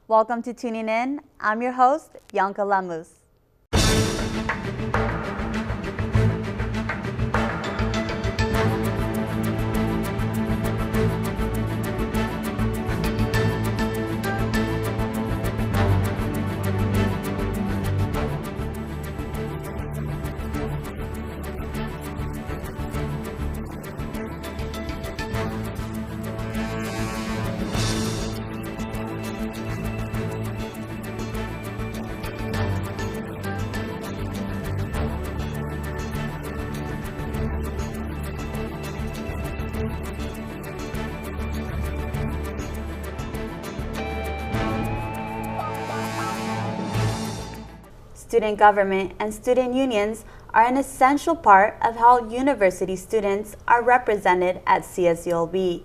Welcome to Tuning In. I'm your host, Bianca Lamus. Student government and student unions are an essential part of how university students are represented at CSULB.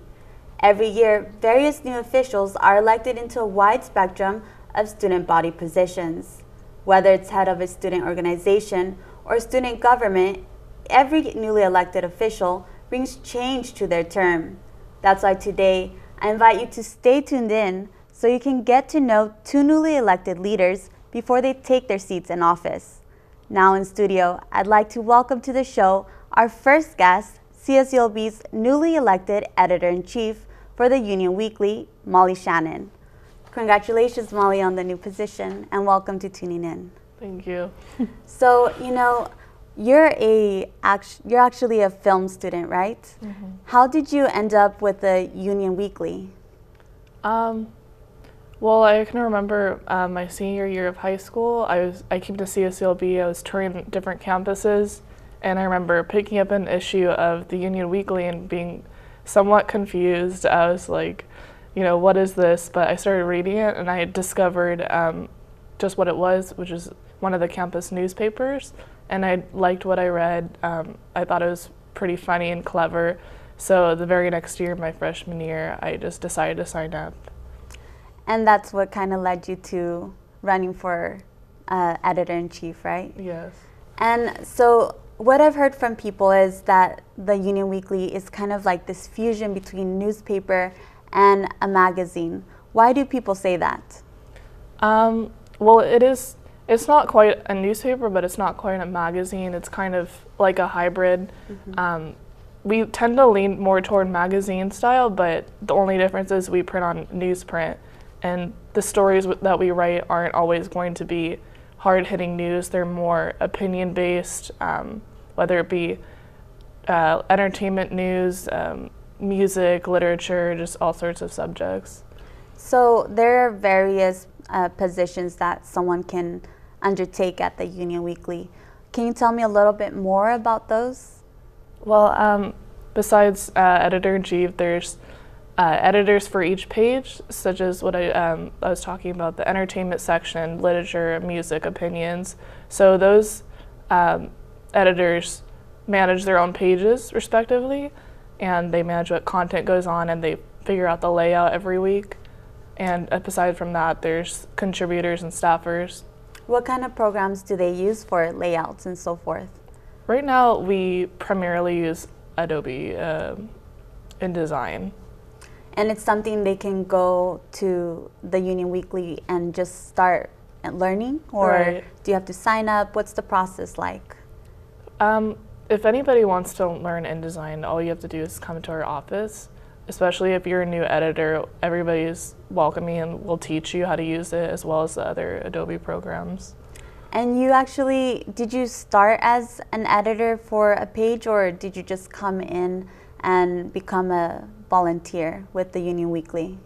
Every year, various new officials are elected into a wide spectrum of student body positions. Whether it's head of a student organization or student government, every newly elected official brings change to their term. That's why today, I invite you to stay tuned in so you can get to know two newly elected leaders before they take their seats in office. Now in studio, I'd like to welcome to the show our first guest, CSULB's newly elected editor-in-chief for the Union Weekly, Molly Shannon. Congratulations, Molly, on the new position, and welcome to Tuning In. Thank you. So, you're actually a film student, right? Mm-hmm. How did you end up with the Union Weekly? Well, I can remember my senior year of high school. I came to CSULB. I was touring different campuses, and I remember picking up an issue of the Union Weekly and being somewhat confused. I was like, what is this? But I started reading it, and I discovered just what it was, which is one of the campus newspapers, and I liked what I read. I thought it was pretty funny and clever. So the very next year, my freshman year, I just decided to sign up. And that's what kind of led you to running for editor-in-chief, right? Yes. And so what I've heard from people is that the Union Weekly is kind of like this fusion between newspaper and a magazine. Why do people say that? Well, it's not quite a newspaper, but it's not quite a magazine. It's kind of like a hybrid. Mm-hmm. We tend to lean more toward magazine style, but the only difference is we print on newsprint. And the stories that we write aren't always going to be hard-hitting news. They're more opinion-based, whether it be entertainment news, music, literature, just all sorts of subjects. So there are various positions that someone can undertake at the Union Weekly. Can you tell me a little bit more about those? Well, besides editor-in-chief, there's editors for each page, such as what I was talking about, the entertainment section, literature, music, opinions. So those editors manage their own pages, respectively, and they manage what content goes on, and they figure out the layout every week. And aside from that, there's contributors and staffers. What kind of programs do they use for layouts and so forth? Right now, we primarily use Adobe InDesign. And it's something they can go to the Union Weekly and just start learning? Or Right. do you have to sign up? What's the process like? If anybody wants to learn InDesign, all you have to do is come to our office. Especially if you're a new editor, everybody's welcoming and will teach you how to use it, as well as the other Adobe programs. And did you start as an editor for a page, or did you just come in and become a volunteer with the Union Weekly?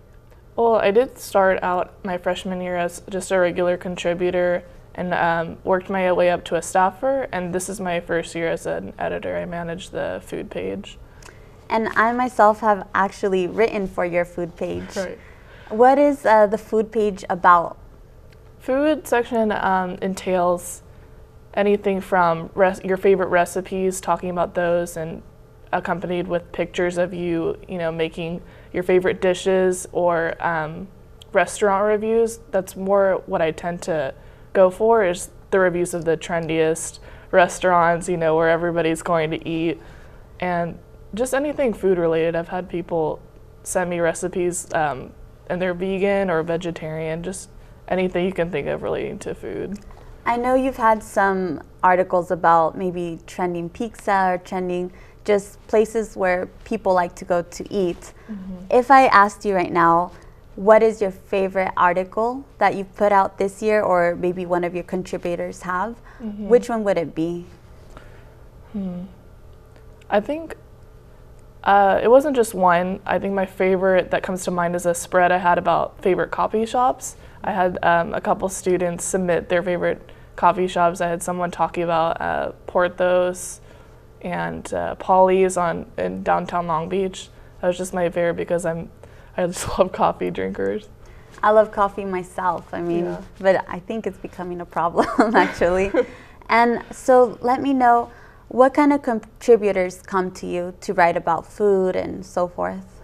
Well, I did start out my freshman year as just a regular contributor and worked my way up to a staffer, and this is my first year as an editor. I manage the food page. And I myself have actually written for your food page. Right. What is the food page about? Food section entails anything from your favorite recipes, talking about those, and accompanied with pictures of you, making your favorite dishes, or restaurant reviews. That's more what I tend to go for, is the reviews of the trendiest restaurants, where everybody's going to eat, and just anything food related. I've had people send me recipes and they're vegan or vegetarian, just anything you can think of relating to food. I know you've had some articles about maybe trending pizza or trending just places where people like to go to eat. If I asked you right now, what is your favorite article that you've put out this year, or maybe one of your contributors have, which one would it be? I think it wasn't just one. I think my favorite that comes to mind is a spread I had about favorite coffee shops. I had a couple students submit their favorite coffee shops. I had someone talking about Porthos and Polly's in downtown Long Beach. That was just my favorite because I just love coffee drinkers. I love coffee myself. I mean, but I think it's becoming a problem actually. And so let me know, what kind of contributors come to you to write about food and so forth?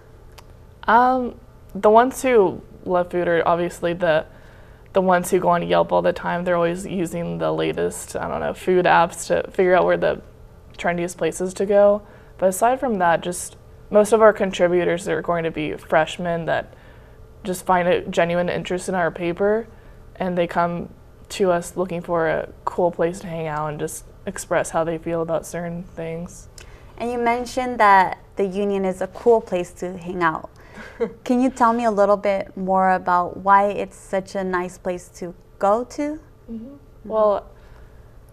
The ones who love food are obviously the ones who go on Yelp all the time. They're always using the latest, I don't know, food apps to figure out where the trendiest places to go. But aside from that, just most of our contributors are going to be freshmen that just find a genuine interest in our paper, and they come to us looking for a cool place to hang out and just express how they feel about certain things. And you mentioned that the Union is a cool place to hang out. Can you tell me a little bit more about why it's such a nice place to go to? Well,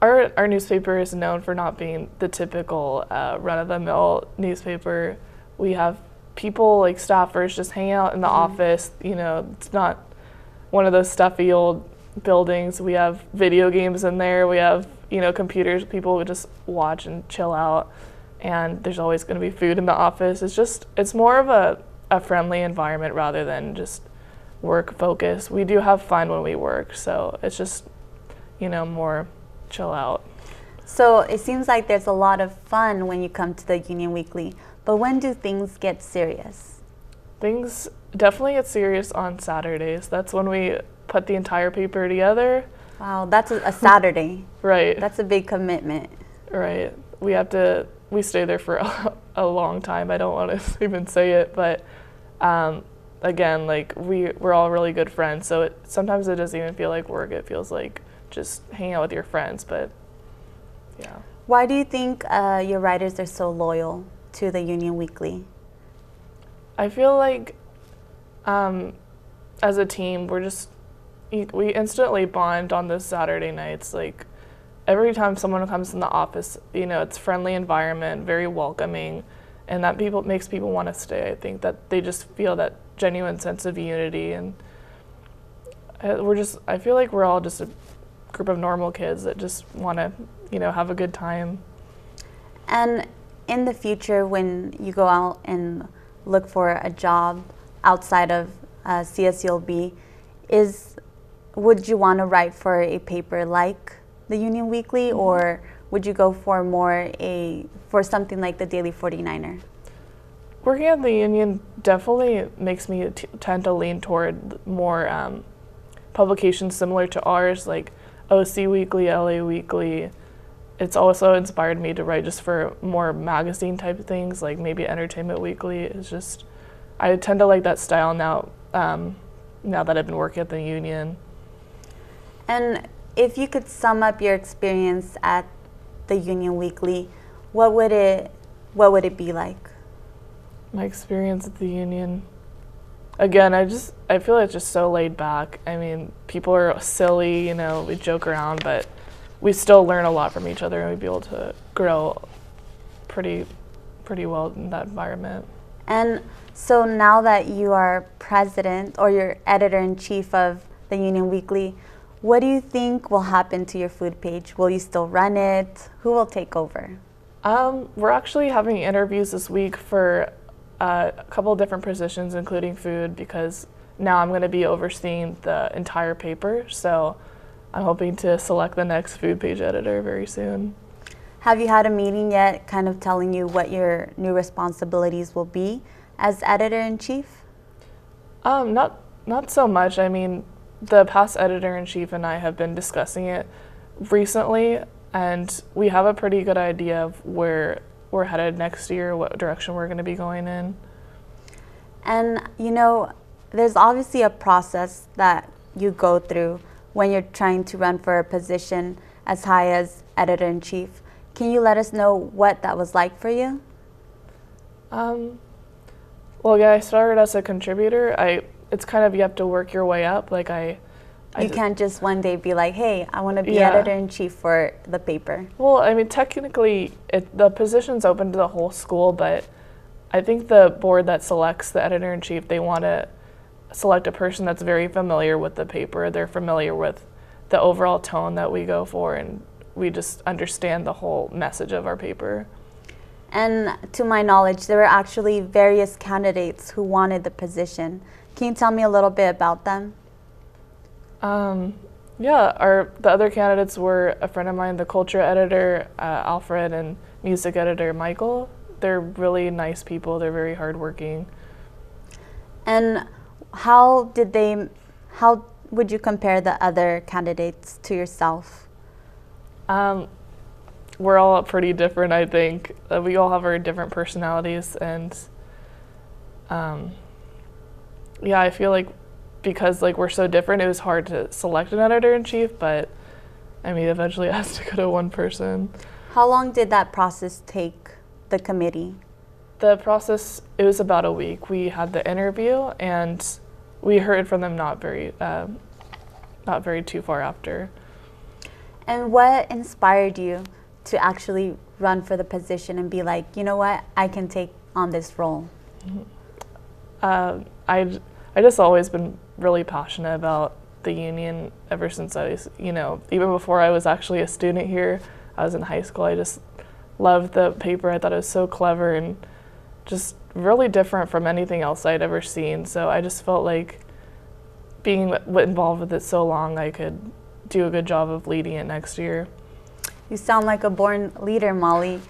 our newspaper is known for not being the typical run-of-the-mill newspaper. We have people like staffers just hang out in the office. You know, it's not one of those stuffy old buildings. We have video games in there. We have, you know, computers. People would just watch and chill out. And there's always going to be food in the office. It's more of a friendly environment rather than just work focus. We do have fun when we work, so it's just, you know, more chill out. So it seems like there's a lot of fun when you come to the Union Weekly, but when do things get serious? Things definitely get serious on Saturdays. That's when we put the entire paper together. Wow, that's a Saturday. Right. That's a big commitment. Right. We stay there for a long time. I don't want to even say it, but again, like we're all really good friends, so sometimes it doesn't even feel like work. It feels like just hanging out with your friends, but yeah. Why do you think your writers are so loyal to the Union Weekly? I feel like as a team, we instantly bond on those Saturday nights. Like every time someone comes in the office, you know, it's friendly environment, very welcoming, and that makes people want to stay. I think that they just feel that genuine sense of unity, and I feel like we're all just a group of normal kids that just want to, you know, have a good time. And in the future, when you go out and look for a job outside of CSULB, would you want to write for a paper like the Union Weekly, or would you go for for something like the Daily 49er? Working at the Union definitely makes me tend to lean toward more publications similar to ours, like OC Weekly, LA Weekly. It's also inspired me to write just for more magazine type of things, like maybe Entertainment Weekly. It's just, I tend to like that style now, now that I've been working at the Union. And if you could sum up your experience at the Union Weekly, what would it be like? My experience at the Union, again, I feel like it's just so laid back. I mean, people are silly, you know, we joke around, but we still learn a lot from each other, and we'd be able to grow pretty well in that environment. And so now that you are president, or you're editor-in-chief of the Union Weekly, what do you think will happen to your food page? Will you still run it? Who will take over? We're actually having interviews this week for a couple of different positions, including food, because now I'm going to be overseeing the entire paper. So I'm hoping to select the next food page editor very soon. Have you had a meeting yet kind of telling you what your new responsibilities will be as editor-in-chief? Not so much. I mean, the past editor-in-chief and I have been discussing it recently, and we have a pretty good idea of where we're headed next year, what direction we're going to be going in. And, you know, there's obviously a process that you go through when you're trying to run for a position as high as editor-in-chief. Can you let us know what that was like for you? Well, yeah, I started as a contributor. It's kind of, you have to work your way up. You can't just one day be like, hey, I want to be Yeah. editor-in-chief for the paper. Well, I mean, technically, the position's open to the whole school, but I think the board that selects the editor-in-chief, they want to select a person that's very familiar with the paper. They're familiar with the overall tone that we go for, and we just understand the whole message of our paper. And to my knowledge, there were actually various candidates who wanted the position. Can you tell me a little bit about them? Yeah, the other candidates were a friend of mine, the culture editor, Alfred, and music editor, Michael. They're really nice people. They're very hardworking. And how would you compare the other candidates to yourself? We're all pretty different, I think. We all have our different personalities, and yeah, I feel like because we're so different, it was hard to select an editor-in-chief, but I mean, eventually it has to go to one person. How long did that process take, the committee? The process, it was about a week. We had the interview, and we heard from them not very too far after. And what inspired you to actually run for the position and be like, you know what, I can take on this role? I just always been really passionate about the union ever since I was, even before I was actually a student here. I was in high school. I just loved the paper. I thought it was so clever and just really different from anything else I'd ever seen. So I just felt like being involved with it so long, I could do a good job of leading it next year. You sound like a born leader, Molly.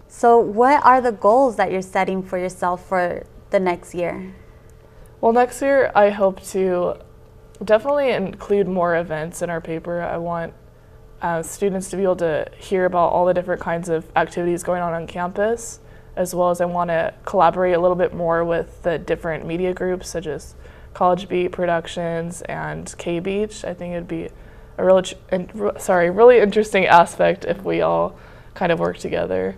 So what are the goals that you're setting for yourself for the next year? Well, next year I hope to definitely include more events in our paper. I want students to be able to hear about all the different kinds of activities going on campus, as well as I want to collaborate a little bit more with the different media groups such as College Beat Productions and K-Beach. I think it'd be a really interesting aspect if we all kind of work together.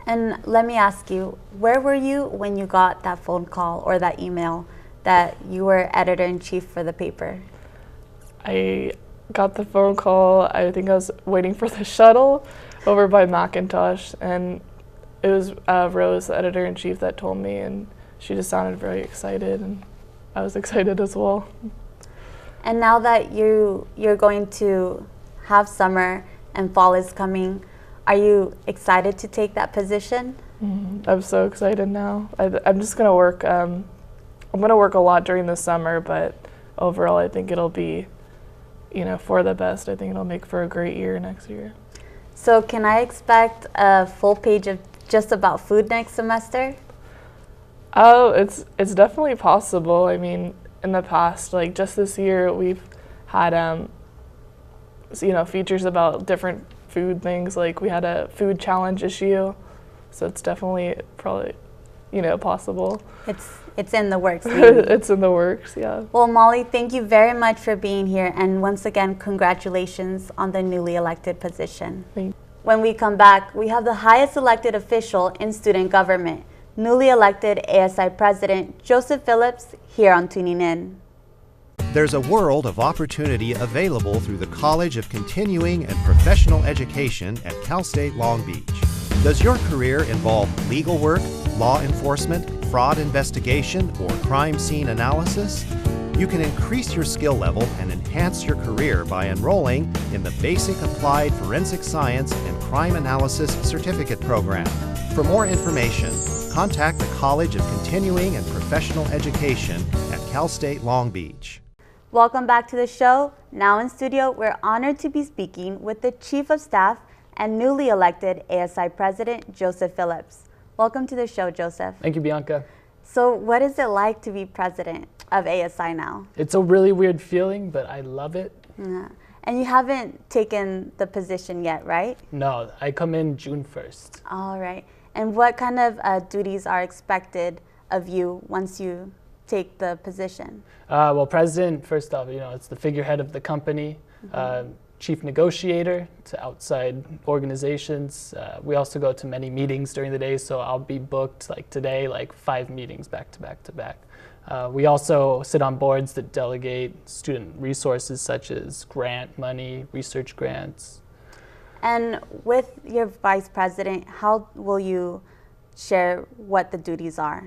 And let me ask you, where were you when you got that phone call or that email that you were editor-in-chief for the paper? I got the phone call. I think I was waiting for the shuttle over by Macintosh, and it was Rose, the editor-in-chief, that told me, and she just sounded very excited, and I was excited as well. And now that you're going to have summer and fall is coming, are you excited to take that position? I'm so excited now. I'm just going to work. I'm going to work a lot during the summer, but overall I think it'll be, for the best. I think it'll make for a great year next year. So can I expect a full page of just about food next semester? Oh, it's definitely possible. I mean, in the past, just this year, we've had features about different food things. We had a food challenge issue, so it's definitely probably possible. It's in the works. It's in the works, yeah. Well, Molly, thank you very much for being here, and once again, congratulations on the newly elected position. Thank you. When we come back, we have the highest elected official in student government, newly elected ASI President Joseph Phillips, here on Tuning In. There's a world of opportunity available through the College of Continuing and Professional Education at Cal State Long Beach. Does your career involve legal work, law enforcement, fraud investigation, or crime scene analysis? You can increase your skill level and enhance your career by enrolling in the Basic Applied Forensic Science and Crime Analysis Certificate Program. For more information, contact the College of Continuing and Professional Education at Cal State Long Beach. Welcome back to the show. Now in studio, we're honored to be speaking with the Chief of Staff and newly elected ASI President, Joseph Phillips. Welcome to the show, Joseph. Thank you, Bianca. So what is it like to be president of ASI now? It's a really weird feeling, but I love it. Yeah. And you haven't taken the position yet, right? No, I come in June 1st. All right. And what kind of duties are expected of you once you take the position? Well, president, first off, it's the figurehead of the company. Chief negotiator to outside organizations. We also go to many meetings during the day, so I'll be booked like today, like 5 meetings back to back to back. We also sit on boards that delegate student resources such as grant money, research grants. And with your vice president, how will you share what the duties are?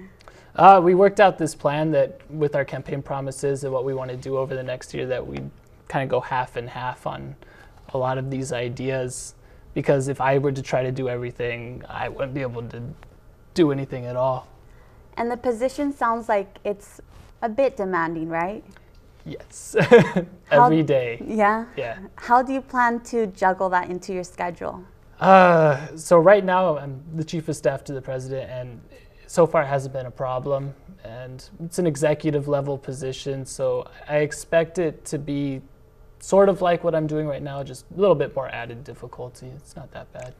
We worked out this plan that with our campaign promises and what we want to do over the next year, that we kind of go half and half on a lot of these ideas, because if I were to try to do everything, I wouldn't be able to do anything at all. And the position sounds like it's a bit demanding, right? Yes, every day. Yeah? Yeah. How do you plan to juggle that into your schedule? So right now I'm the chief of staff to the president, and so far it hasn't been a problem. And it's an executive level position, so I expect it to be sort of like what I'm doing right now, just a little bit more added difficulty. It's not that bad.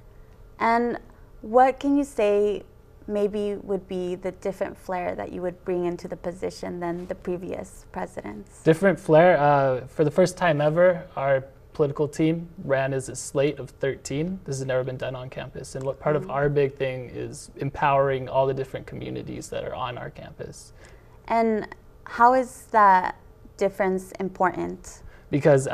And what can you say maybe would be the different flair that you would bring into the position than the previous presidents? Different flair. For the first time ever, our political team ran as a slate of 13. This has never been done on campus. And what part of our big thing is empowering all the different communities that are on our campus. And how is that difference important? Because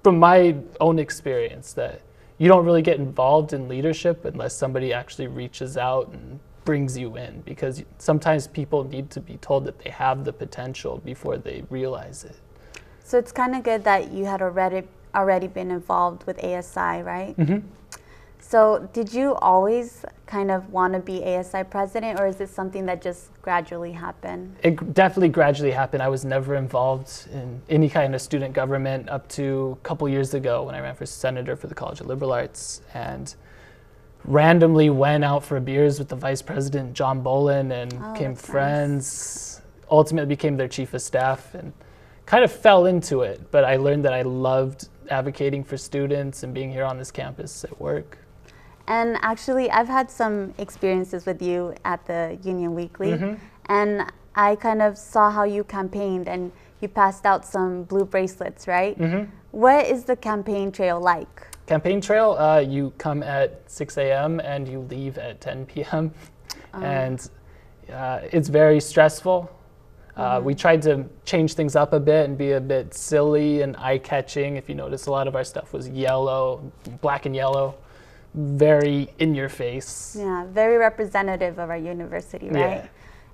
from my own experience, that you don't really get involved in leadership unless somebody actually reaches out and brings you in, because sometimes people need to be told that they have the potential before they realize it. So it's kind of good that you had already been involved with ASI, right? Mm-hmm. So did you always kind of want to be ASI president, or is it something that just gradually happened? It definitely gradually happened. I was never involved in any kind of student government up to a couple years ago when I ran for senator for the College of Liberal Arts, and randomly went out for beers with the vice president, John Bolin, and became friends. Nice. Ultimately became their chief of staff and kind of fell into it. But I learned that I loved advocating for students and being here on this campus at work. And actually, I've had some experiences with you at the Union Weekly, and I kind of saw how you campaigned, and you passed out some blue bracelets, right? What is the campaign trail like? Campaign trail, you come at 6 a.m. and you leave at 10 p.m. And it's very stressful. We tried to change things up a bit and be a bit silly and eye-catching. If you notice, a lot of our stuff was yellow, black and yellow. Very in your face. Yeah, very representative of our university, right? Yeah.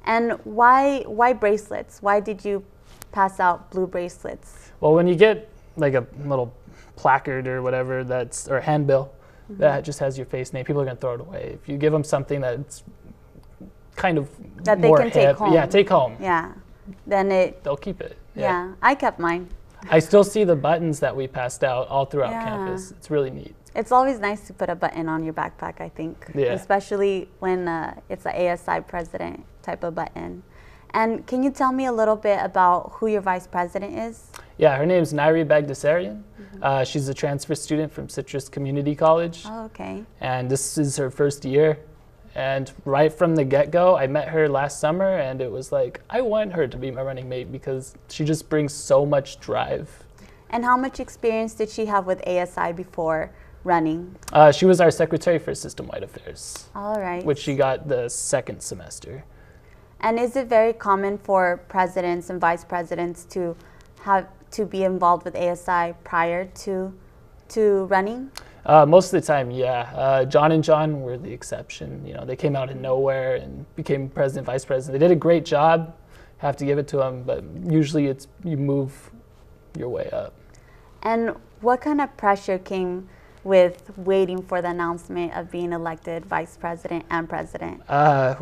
And why bracelets? Why did you pass out blue bracelets? Well, when you get like a little placard or whatever or handbill that just has your face name, people are gonna throw it away. If you give them something that's kind of that they more can hip, take home. Yeah, take home. Yeah, then they'll keep it. Yeah, I kept mine. I still see the buttons that we passed out all throughout campus. It's really neat. It's always nice to put a button on your backpack, I think, especially when it's an ASI president type of button. And can you tell me a little bit about who your vice president is? Yeah, her name is Nairi Bagdasarian. She's a transfer student from Citrus Community College. Oh, okay. And this is her first year. And right from the get-go, I met her last summer, and it was like, I want her to be my running mate because she just brings so much drive. And how much experience did she have with ASI before running? She was our secretary for system-wide affairs. All right. Which she got the second semester. And is it very common for presidents and vice presidents to be involved with ASI prior to running? Most of the time, yeah. John and John were the exception. You know, they came out of nowhere and became president, vice president. They did a great job. Have to give it to them, but usually it's you move your way up. And what kind of pressure came with waiting for the announcement of being elected vice president and president? I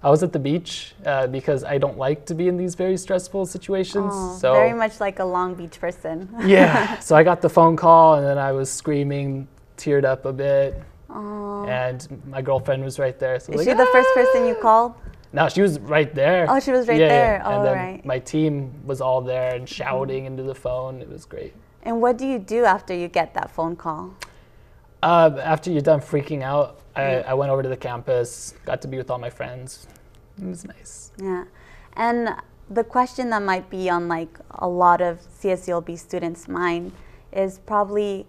was at the beach because I don't like to be in these very stressful situations. Oh, so very much like a Long Beach person. Yeah, so I got the phone call and then I was screaming, teared up a bit. Oh. And my girlfriend was right there. So Is she the first person you called? No, she was right there. Oh, she was right there. Yeah. And then right. My team was all there and shouting into the phone. It was great. And what do you do after you get that phone call? After you're done freaking out, I went over to the campus, got to be with all my friends. It was nice. Yeah. And the question that might be on like a lot of CSULB students' mind is probably,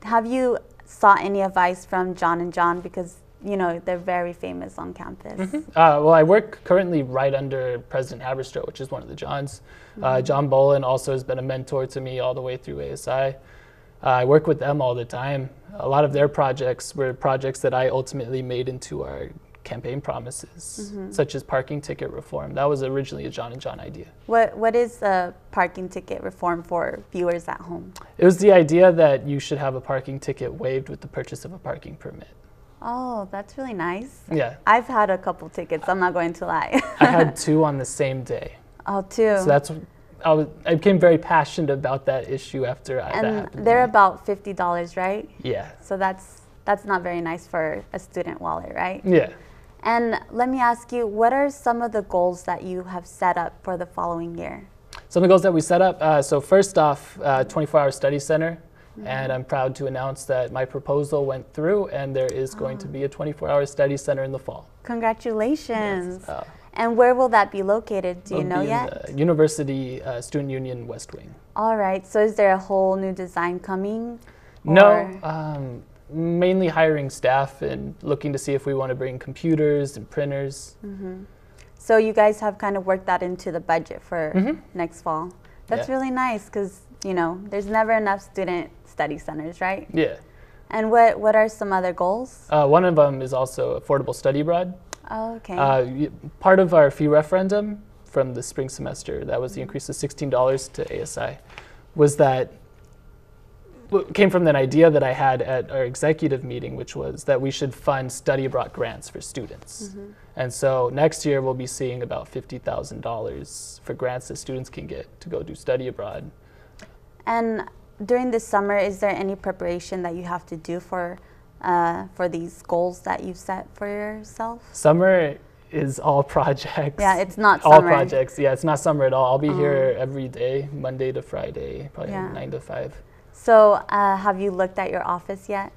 have you sought any advice from John and John, because they're very famous on campus? Well, I work currently right under President Haberstroh, which is one of the Johns. John Bolin also has been a mentor to me all the way through ASI. I work with them all the time. A lot of their projects were projects that I ultimately made into our campaign promises, such as parking ticket reform. That was originally a John and John idea. What is a parking ticket reform for viewers at home? It was the idea that you should have a parking ticket waived with the purchase of a parking permit. Oh, that's really nice. Yeah. I've had a couple tickets, I'm not going to lie. I had 2 on the same day. Oh, 2. So I became very passionate about that issue after that happened. And they're about $50, right? Yeah. So that's not very nice for a student wallet, right? Yeah. And let me ask you, what are some of the goals that you have set up for the following year? Some of the goals that we set up, so first off, 24-hour study center. And I'm proud to announce that my proposal went through, and there is going to be a 24-hour study center in the fall. Congratulations. Yes. And where will that be located? Do you know yet? The University Student Union West Wing. All right. So is there a whole new design coming? No. Mainly hiring staff and looking to see if we want to bring computers and printers. So you guys have kind of worked that into the budget for next fall. That's really nice, because there's never enough student study centers, right? Yeah. And what are some other goals? One of them is also affordable study abroad. Oh, okay. Part of our fee referendum from the spring semester, that was the increase of $16 to ASI, was that came from that idea that I had at our executive meeting, which was that we should fund study abroad grants for students. And so next year we'll be seeing about $50,000 for grants that students can get to go do study abroad. And during this summer, is there any preparation that you have to do for these goals that you've set for yourself? Summer is all projects. Yeah, it's not all summer. projects. Yeah, it's not summer at all. I'll be here every day, Monday to Friday, probably 9 to 5. So have you looked at your office yet?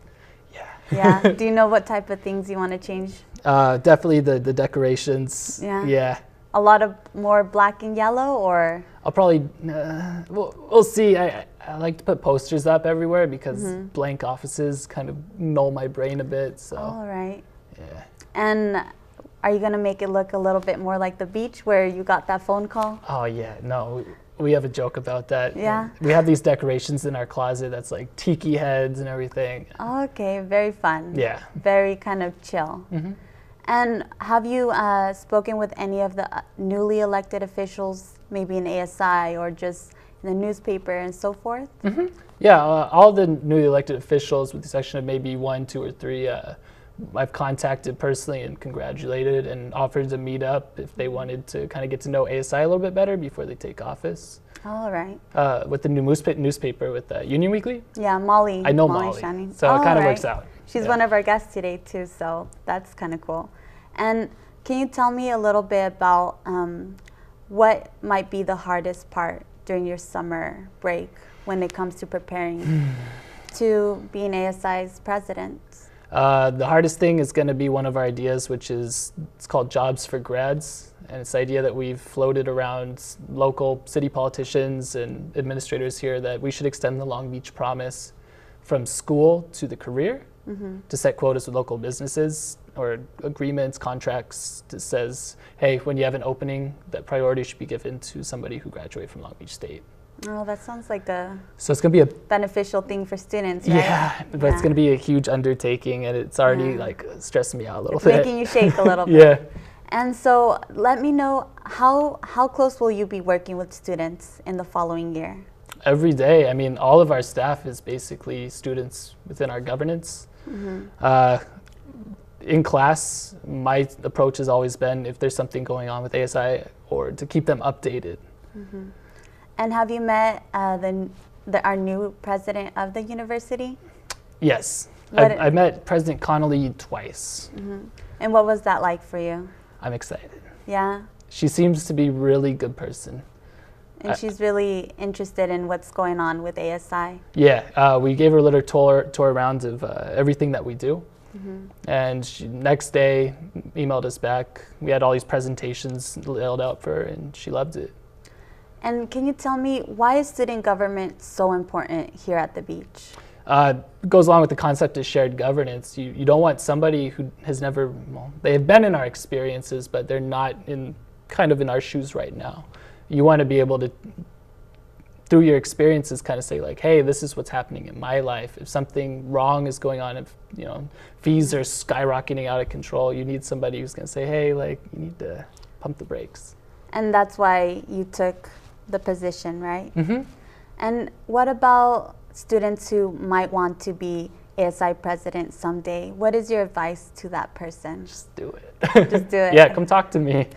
Yeah. Yeah. Do you know what type of things you want to change? Definitely the decorations. Yeah. Yeah. A lot of more black and yellow, or? I'll probably, we'll see. I like to put posters up everywhere because blank offices kind of null my brain a bit. So. All right. Yeah. And are you going to make it look a little bit more like the beach where you got that phone call? Oh, yeah. No, we have a joke about that. Yeah. We have these decorations in our closet that's like tiki heads and everything. Okay, very fun. Yeah. Very kind of chill. And have you spoken with any of the newly elected officials, maybe in ASI or just in the newspaper and so forth? Yeah, all the newly elected officials, with the exception of maybe 1, 2, or 3, I've contacted personally and congratulated and offered to meet up if they wanted to kind of get to know ASI a little bit better before they take office. All right. With the new newspaper with Union Weekly. Yeah, Molly. I know Molly, Shannon. so it kind of works out. She's one of our guests today too, so that's kind of cool. And can you tell me a little bit about what might be the hardest part during your summer break when it comes to preparing to being ASI's president? The hardest thing is going to be one of our ideas, which is, it's called Jobs for Grads. And it's the idea that we've floated around local city politicians and administrators here that we should extend the Long Beach Promise from school to the career, to set quotas with local businesses or agreements, contracts that says, hey, when you have an opening, that priority should be given to somebody who graduated from Long Beach State. Oh, that sounds like a So it's going to be a beneficial thing for students, right? Yeah, but it's going to be a huge undertaking, and it's already like stressing me out a little It's bit. making you shake a little bit. Yeah. And so let me know, how close will you be working with students in the following year? Every day. I mean, all of our staff is basically students within our governance. In class, my approach has always been, if there's something going on with ASI, or to keep them updated. And have you met our new president of the university? Yes. I've met President Connolly twice. And what was that like for you? I'm excited. Yeah? She seems to be a really good person. And she's really interested in what's going on with ASI. Yeah, we gave her a little tour around of everything that we do. And she, next day, emailed us back. We had all these presentations laid out for her, and she loved it. And can you tell me, why is student government so important here at the beach? Goes along with the concept of shared governance. You don't want somebody who has never, well, they have been in our experiences, but they're not kind of in our shoes right now. You want to be able to, through your experiences, kind of say like, hey, this is what's happening in my life. If something wrong is going on, if fees are skyrocketing out of control, you need somebody who's going to say, hey, like, you need to pump the brakes. And that's why you took the position, right? Mm-hmm. And what about students who might want to be ASI president someday? What is your advice to that person? Just do it. Just do it. Yeah, come talk to me.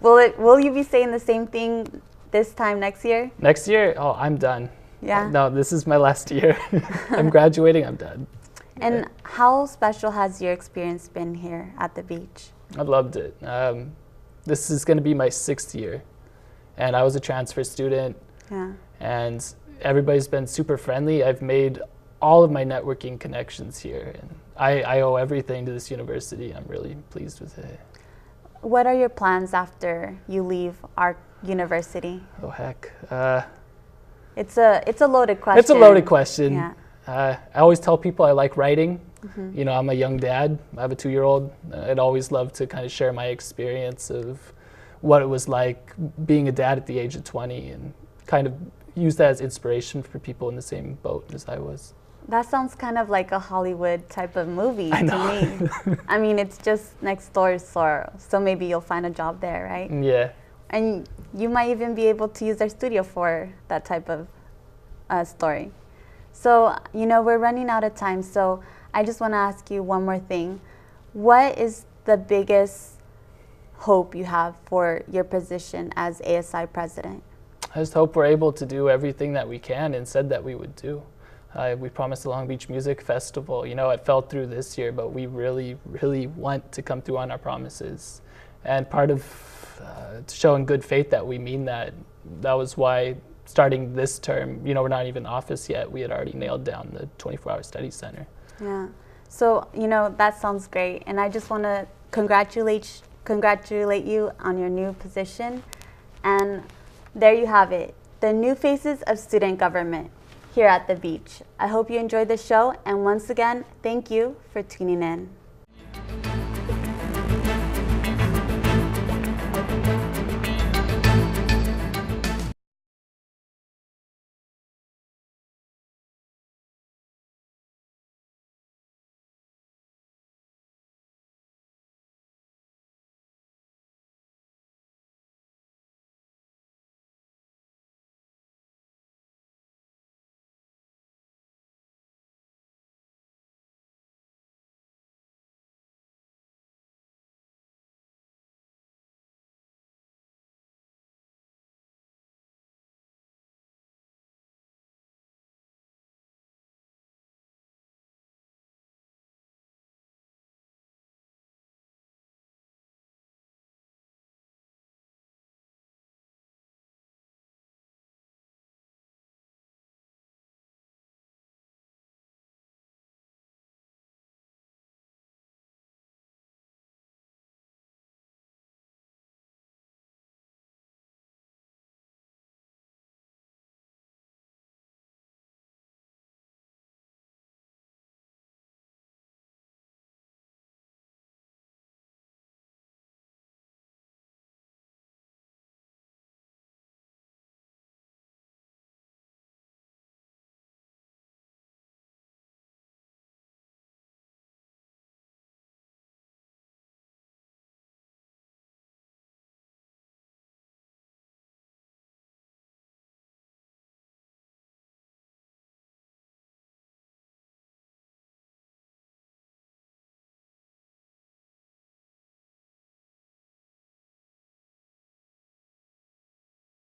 Will you be saying the same thing this time next year? Next year? Oh, I'm done. Yeah? No, this is my last year. I'm graduating, I'm done. And how special has your experience been here at the beach? I've loved it. This is going to be my 6th year. And I was a transfer student. Yeah. And everybody's been super friendly. I've made all of my networking connections here. And I owe everything to this university. I'm really pleased with it. What are your plans after you leave our university? Oh, heck. It's a loaded question. It's a loaded question. Yeah. I always tell people I like writing. You know, I'm a young dad. I have a 2-year-old. I'd always love to kind of share my experience of what it was like being a dad at the age of 20 and kind of use that as inspiration for people in the same boat as I was. That sounds kind of like a Hollywood type of movie I to know. me. I mean, it's just next door, so maybe you'll find a job there, right? Yeah. And you might even be able to use their studio for that type of story. So, we're running out of time, so I just want to ask you one more thing. What is the biggest hope you have for your position as ASI president? I just hope we're able to do everything that we can and said that we would do. We promised the Long Beach Music Festival. It fell through this year, but we really, really want to come through on our promises. And part of showing good faith that we mean that was why starting this term, we're not even in office yet, we had already nailed down the 24-hour study center. Yeah. So, that sounds great. And I just want to congratulate you on your new position. And there you have it, the new faces of student government here at the beach. I hope you enjoyed the show, and once again, thank you for tuning in.